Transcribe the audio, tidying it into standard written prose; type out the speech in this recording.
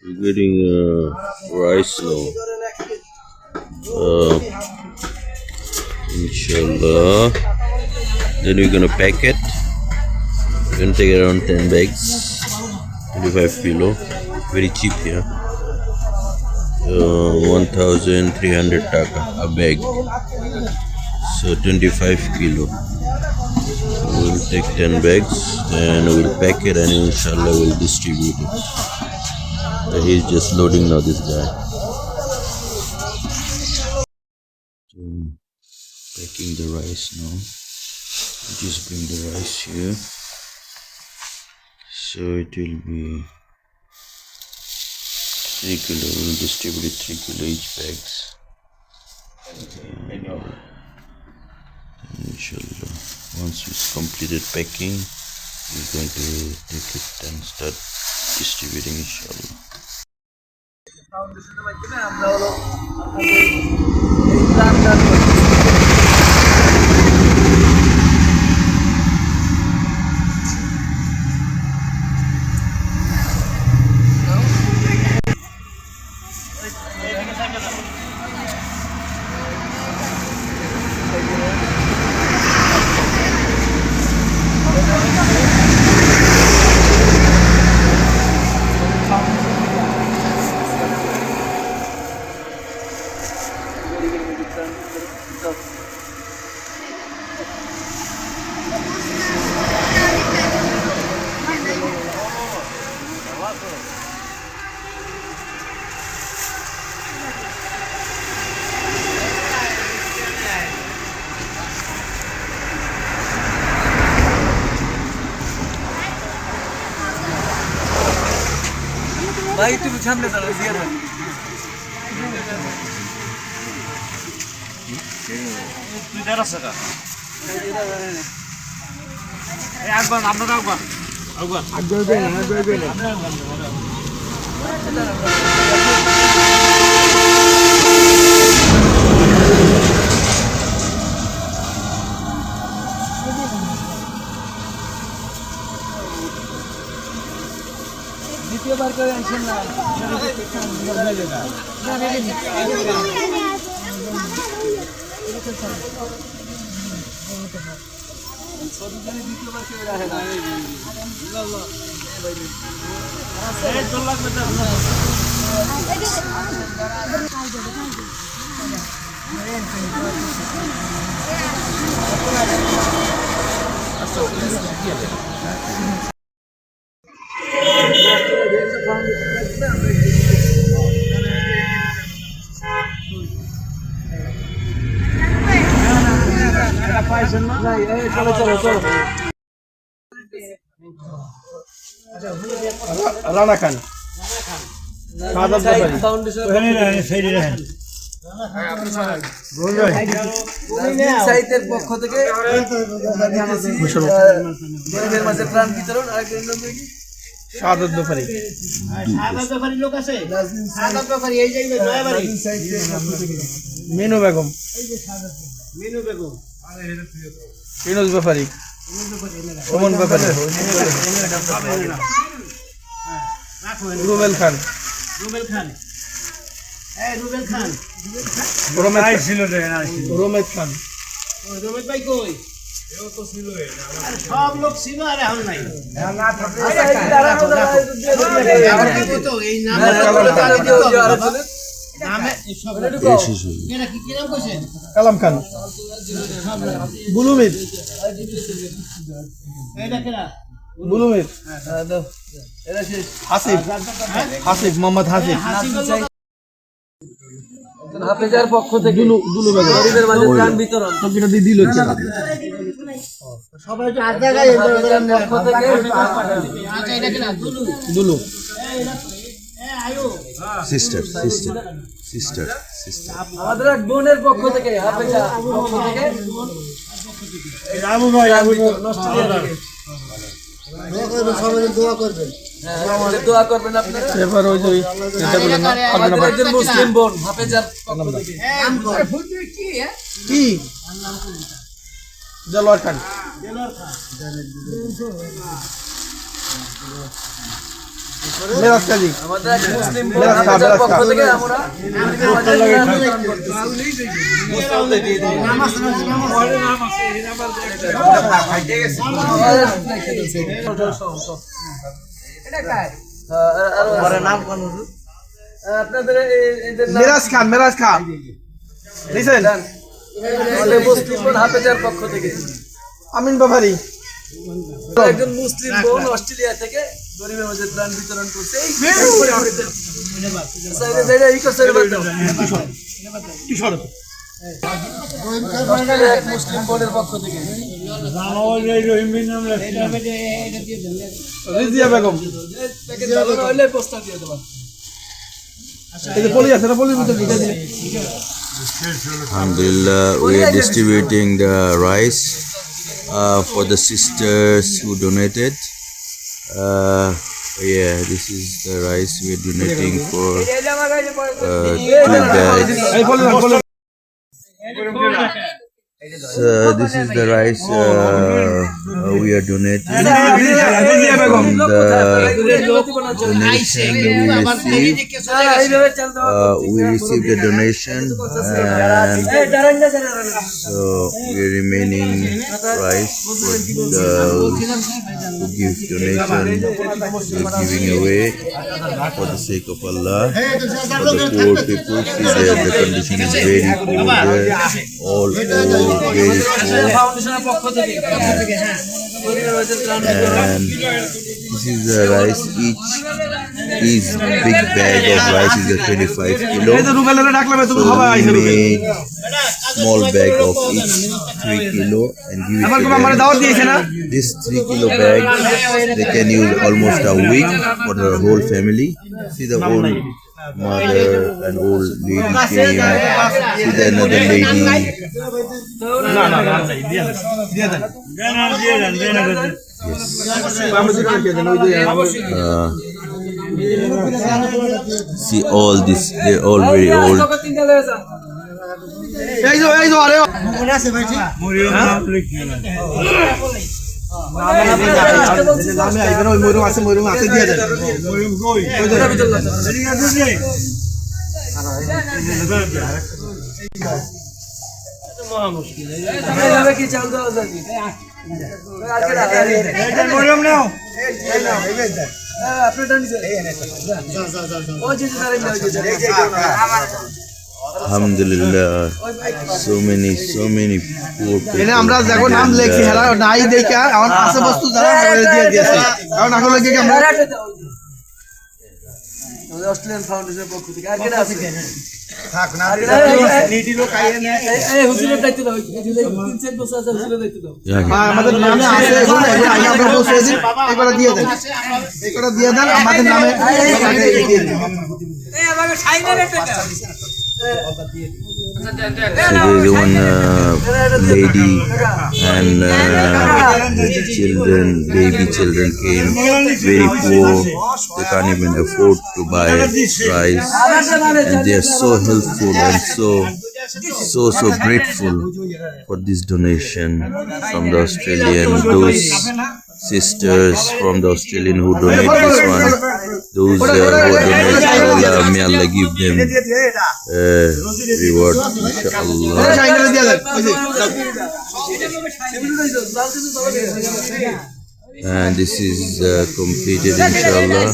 We're getting rice now. Inshallah. Then we're gonna pack it. We're gonna take around 10 bags, 25 kilo. Very cheap here. 1,300 taka a bag. So 25 kilo. We'll take 10 bags and we'll pack it and inshallah we'll distribute it. So he's just loading now, this guy. So packing the rice now. Just bring the rice here. So it will be 3 kilo. We'll distribute 3 kilo each bags. Inshallah, once it's completed packing, we're going to take it and start distributing, inshallah. ভাই একটু সামনে দাঁড়াও দিয়ে দেন তুই দাঁড়াস না এই আকবর আমরা আকবর আকবর আকবর দ্বিতীয়বার করে আনছেন না রানা খান সাইটের পক্ষ থেকে গরিবের মাঝে ত্রাণ বিতরণ আর শাহাদাত ব্যাপারী লোক আছে শাহাদাত ব্যাপারী এই জায়গায় নয়াবাড়ি মিনু বেগম ইনুস ব্যাপারী ওমন ব্যাপারী রুবেল খান রুবেল খান রোমেদ খান রোমেদ ভাই কই সব লোক ছিল আর এখন নাই কালাম খান বুলুমির বুলুমির হাসিফ হাসিফ মোহাম্মদ হাসিফ হাফেজার পক্ষ থেকে গরিবের মাঝে ত্রাণ বিতরণ সবকিছু দিয়ে দিল সবাই পক্ষ থেকে দুলু Sister. আমাদের এক বোনের পক্ষ থেকে হাফেজা পক্ষ থেকে আবু ভাই দোয়া করবেন আপনারা এবার ওই যে এটা বলেন না একজন মুসলিম বোন হাফেজার পক্ষ থেকে কি জলওয়ার খান মেরাজ কাজী আমাদের এক মুসলিম বোন মেরাজ খা, হাফেজার মেরাজ পক্ষ খা। থেকে আমরা মুসলিম বাজার ত্রাণ বিতরণ করতেছি। আপনাদের এদের নাম মেরাজ খান লিসেন আমাদের মুসলিম বোন হাফেজার পক্ষ থেকে আমিন বাবারি একজন মুসলিম বোন অস্ট্রেলিয়া থেকে গরিবের মাঝে ত্রাণ বিতরণ করছে এই এই করছে অস্ট্রেলিয়া এক মুসলিম বোনের পক্ষ থেকে রিজিয়া বেগম প্যাকেট ভালো না হলে পোস্টার দিয়ে দেবেন এই যে পলি আছে না পলির ভিতরে ঢুকে দিলে Alhamdulillah, we are distributing the rice for the sisters who donated. Yeah, this is the rice we are donating for 2 bags. এই পলি So this is the rice we are donating. Rizia Begum From the donation we received a donation, and so we are remaining rice for those who give donation. We are giving away for the sake of Allah. For the poor people, see there the condition is very poor there, all very poor. ফাউন্ডেশনের পক্ষ থেকে গরিবের মাঝে ত্রাণ And this is the rice. Each big bag of rice is a 25 kilo. এই যে রুবেলের ডাকলাম তুমি So খাবা we আইছে Rubel made small bag of each 3 kilo and give it আমার to বাবা আমারে them. দাওয়াত দিয়েছে না This 3 kilo bag they can use almost a week for the whole family. See the old mother and old lady came. See the another lady. দিয়ে দেন আমি দিকে রেখে দেন ওই যে See all this. They're all very old. এই যে আরে নামে আইবেন ওই ময়ূরম আছে দিয়ে দেন কি চাল দেওয়া যাবে Alhamdulillah. So many poor people. এনে আমরা যখন নাম লেখছি হেরা নাই দেখা এখন আছে বস্তু যারা আমাদের দিয়ে দিয়েছে কারণ এখন লাগে কি আমরা অস্ট্রেলিয়ান ফাউন্ডেশনের পক্ষ থেকে আর কেনা আছে থাক না এই হুজুরের দায়িত্ব দাও এই 3-4 বছর আছে হুজুরের দায়িত্ব দাও Yeah, yeah. আমাদের নামে আছে এগুলো আগে আমরা বসে দিই এগুলো দিয়ে দেন এগুলো দিয়ে দেন আমাদের নামে দিয়ে দিন এই আমাকে সাইনের একটা So there's one lady and the children, baby children came, very poor. They can't even afford to buy rice, and they are so helpful and so grateful for this donation from the Australian. Those sisters from the Australian who donate this one, those who donate, Allah, may Allah give them reward, inshallah. সাইকেলে দিয়ে দেন ওই যে And this is completed, inshallah.